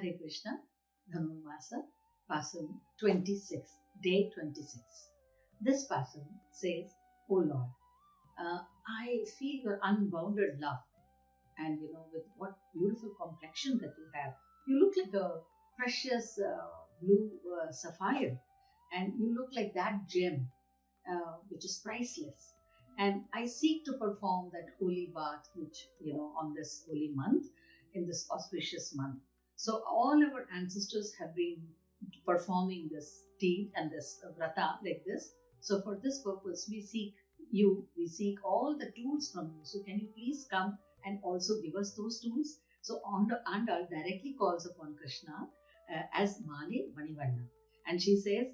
Hare Krishna, Dhanurmasam, Pasam 26, day 26. This Pasam says, O Lord, I feel your unbounded love, and with what beautiful complexion that you have. You look like a precious blue sapphire, and you look like that gem, which is priceless. And I seek to perform that holy bath, which, on this holy month, in this auspicious month. So all our ancestors have been performing this deed and this vrata like this. So for this purpose, we seek all the tools from you. So can you please come and also give us those tools? So Andal directly calls upon Krishna as Mali Manivanna. And she says,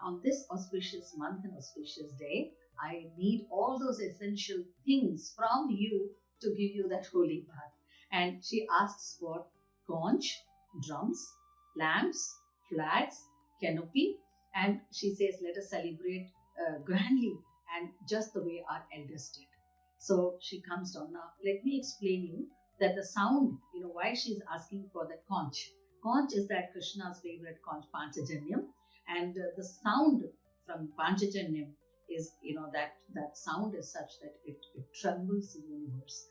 on this auspicious month and auspicious day, I need all those essential things from you to give you that holy bath. And she asks for conch, drums, lamps, flags, canopy. And she says, let us celebrate grandly and just the way our elders did. So she comes down. Now, let me explain you that the sound, why she's asking for the conch. Conch is that Krishna's favorite conch, Panchajanyam. And the sound from Panchajanyam is, that sound is such that it trembles the universe.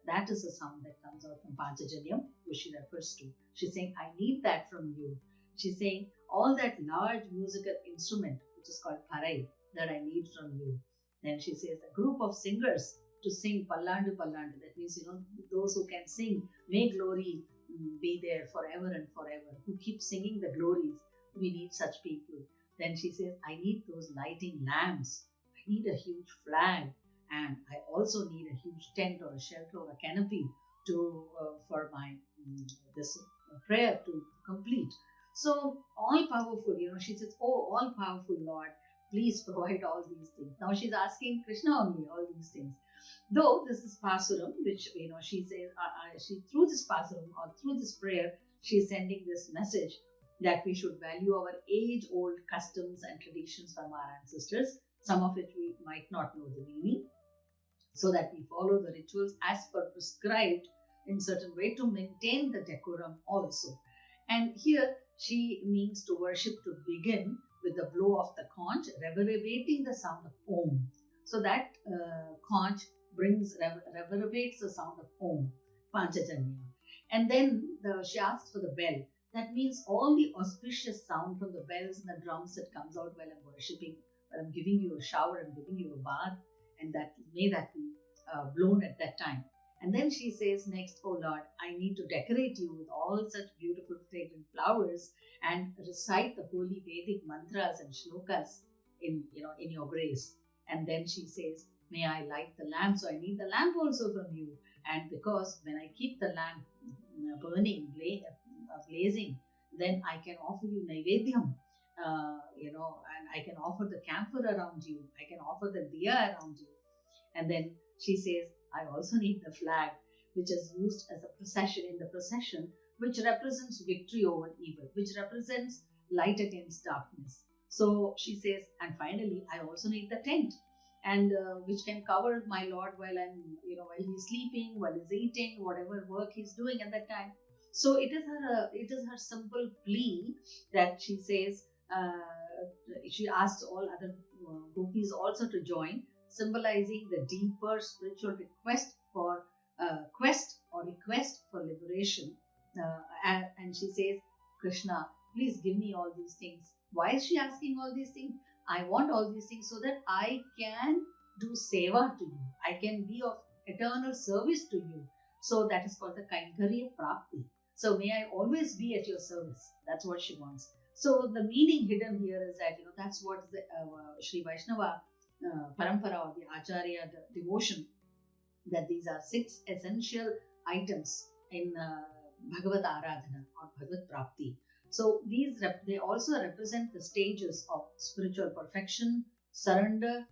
That is the sound that comes out from Panchajanyam, which she refers to. She's saying, I need that from you. She's saying, all that large musical instrument, which is called parai, that I need from you. Then she says, a group of singers to sing Pallandu Pallandu. That means, those who can sing, may glory be there forever and forever, who keep singing the glories. We need such people. Then she says, I need those lighting lamps. I need a huge flag. And I also need a huge tent or a shelter or a canopy for my this prayer to complete. So all powerful, she says, oh, all powerful Lord, please provide all these things. Now she's asking Krishna only all these things. Though this is Pasuram, which, she says, she through this Pasuram or through this prayer, she's sending this message that we should value our age-old customs and traditions from our ancestors, some of which we might not know the meaning, so that we follow the rituals as per prescribed in certain way to maintain the decorum also. And here she means to worship to begin with the blow of the conch, reverberating the sound of Om. So that conch reverberates the sound of Om, Panchajanya. And then she asks for the bell. That means all the auspicious sound from the bells and the drums that comes out while I'm worshipping, while I'm giving you a shower, I'm giving you a bath, and that may that be blown at that time. And then she says next, oh Lord, I need to decorate you with all such beautiful fragrant flowers and recite the holy Vedic mantras and shlokas in your grace. And then she says, may I light the lamp? So I need the lamp also from you. And because when I keep the lamp burning, blazing, then I can offer you Naivedyam, and I can offer the camphor around you. I can offer the diya around you. And then she says, I also need the flag, which is used as a procession in the procession, which represents victory over evil, which represents light against darkness. So she says, and finally, I also need the tent, and which can cover my Lord while while he's sleeping, while he's eating, whatever work he's doing at that time. So it is her simple plea that she says. She asks all other gopis also to join, symbolizing the deeper spiritual request for liberation. And she says, Krishna, please give me all these things. Why is she asking all these things? I want all these things so that I can do seva to you. I can be of eternal service to you. So that is called the Kainkariya Prapti. So may I always be at your service. That's what she wants. So the meaning hidden here is that, that's what the Sri Vaishnava Parampara or the Acharya the devotion, that these are 6 essential items in Bhagavad Aradhana or Bhagavad Prapti. So they also represent the stages of spiritual perfection, surrender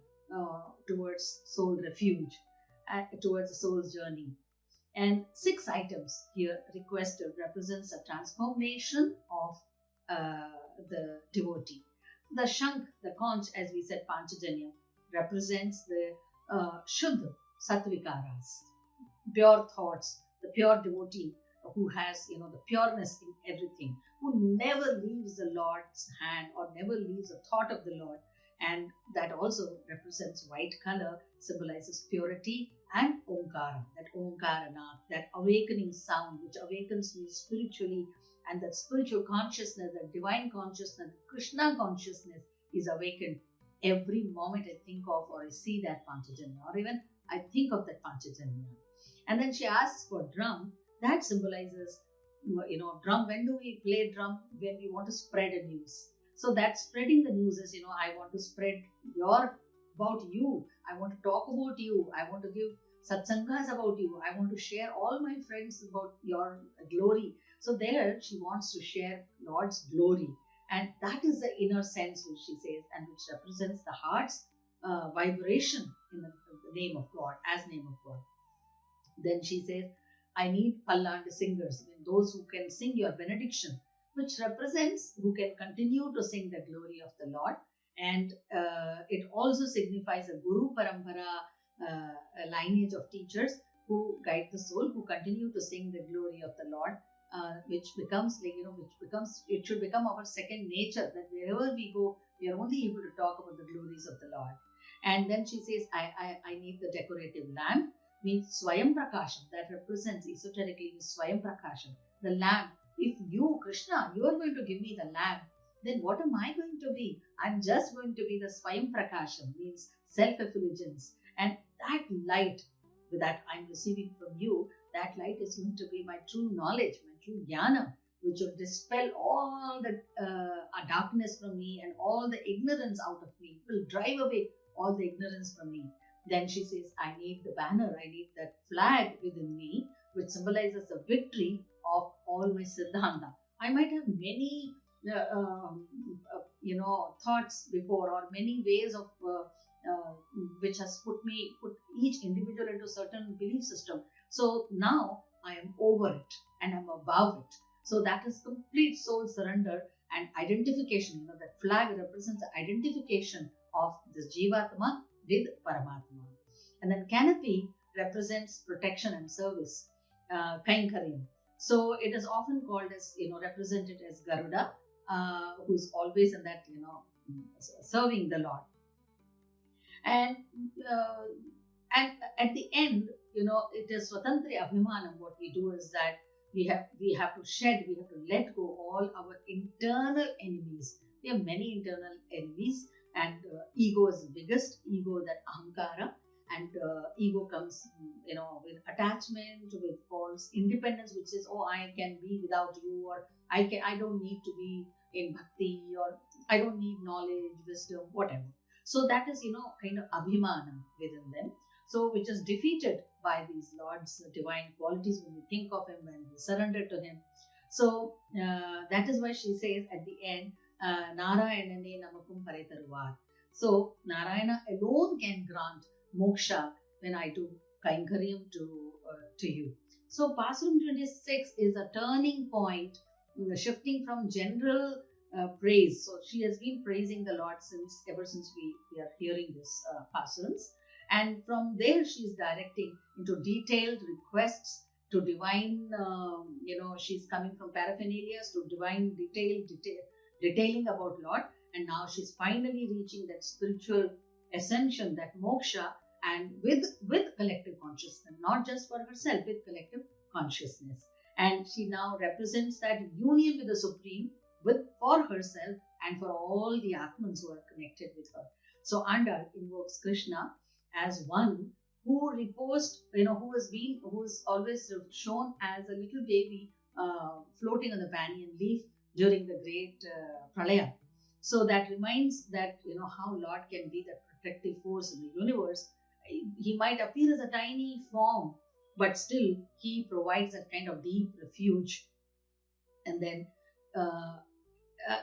towards soul refuge, towards the soul's journey. And 6 items here requested represents a transformation of the devotee. The Shankh, the conch, as we said, Panchajanya, represents the Shuddha Sattvikaras, pure thoughts, the pure devotee who has, the pureness in everything, who never leaves the Lord's hand or never leaves a thought of the Lord. And that also represents white color, symbolizes purity and Omkara, that Omkaranath, that awakening sound which awakens me spiritually, and that spiritual consciousness, that divine consciousness, Krishna consciousness is awakened every moment I think of or I see that Panchajanya, or even I think of that Panchajanya. And then she asks for drum. That symbolizes, drum. When do we play drum? When we want to spread a news. So that spreading the news is, I want to spread about you. I want to talk about you. I want to give satsangas about you. I want to share all my friends about your glory. So there she wants to share Lord's glory. And that is the inner sense which she says, and which represents the heart's vibration in the name of God, as name of God. Then she says, I need Palland singers, those who can sing your benediction, which represents who can continue to sing the glory of the Lord. And it also signifies a Guru Parampara lineage of teachers who guide the soul, who continue to sing the glory of the Lord, which becomes it should become our second nature, that wherever we go, we are only able to talk about the glories of the Lord. And then she says, I need the decorative lamp, means Swayam Prakasham, that represents esoterically Swayam Prakasham, the lamp. If you, Krishna, you are going to give me the lamp, then what am I going to be? I'm just going to be the Swayam Prakasham, means self-effulgence. And that light that I'm receiving from you, that light is going to be my true knowledge, my true jnana, which will dispel all the darkness from me and all the ignorance out of me. It will drive away all the ignorance from me. Then she says, I need the banner, I need that flag within me, which symbolizes the victory of all my Siddhanta. I might have many, thoughts before, or many ways of which has put each individual into a certain belief system. So now I am over it and I'm above it. So that is complete soul surrender and identification. That flag represents the identification of this Jivatma with Paramatma. And then canopy represents protection and service, Kainkaryam. So it is often called as, represented as Garuda, who is always in that, serving the Lord. And at the end, it is Swatantri Abhimanam. What we do is that we have to let go all our internal enemies. We have many internal enemies, and ego is the biggest. Ego, that ahankara, and ego comes, with attachment, with false independence, which is, oh, I can be without you, or I don't need to be in bhakti, or I don't need knowledge, wisdom, whatever. So that is, kind of abhimanam within them. So which is defeated by these Lord's divine qualities when we think of Him, when we surrender to Him. So that is why she says at the end, Narayanane Namakum Paretaruvar. So Narayana alone can grant moksha when I do Kainkaryam to you. So Pasuram 26 is a turning point, shifting from general praise. So she has been praising the Lord ever since we are hearing this Pasurams. And from there she is directing into detailed requests to divine, she's coming from paraphernalias to divine detailing about Lord. And now she's finally reaching that spiritual ascension, that moksha, and with collective consciousness, not just for herself, with collective consciousness. And she now represents that union with the Supreme, for herself and for all the Atmans who are connected with her. So Andal invokes Krishna as one who reposed, who is always shown as a little baby floating on the banyan leaf during the great pralaya. So that reminds that, how Lord can be the protective force in the universe. He might appear as a tiny form, but still He provides that kind of deep refuge. And then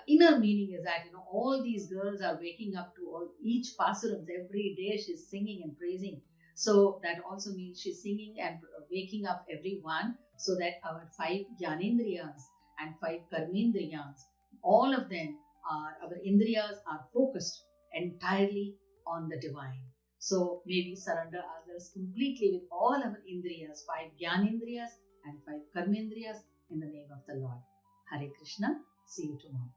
inner meaning is that, all these girls are waking up to each pasurams every day. She's singing and praising. So that also means she's singing and waking up everyone, so that our 5 Jnanendriyas and 5 Karmendriyas, all of them our indriyas are focused entirely on the divine. So maybe surrender others completely with all our indriyas, 5 Jnanendriyas and 5 Karmendriyas in the name of the Lord. Hare Krishna. See you tomorrow.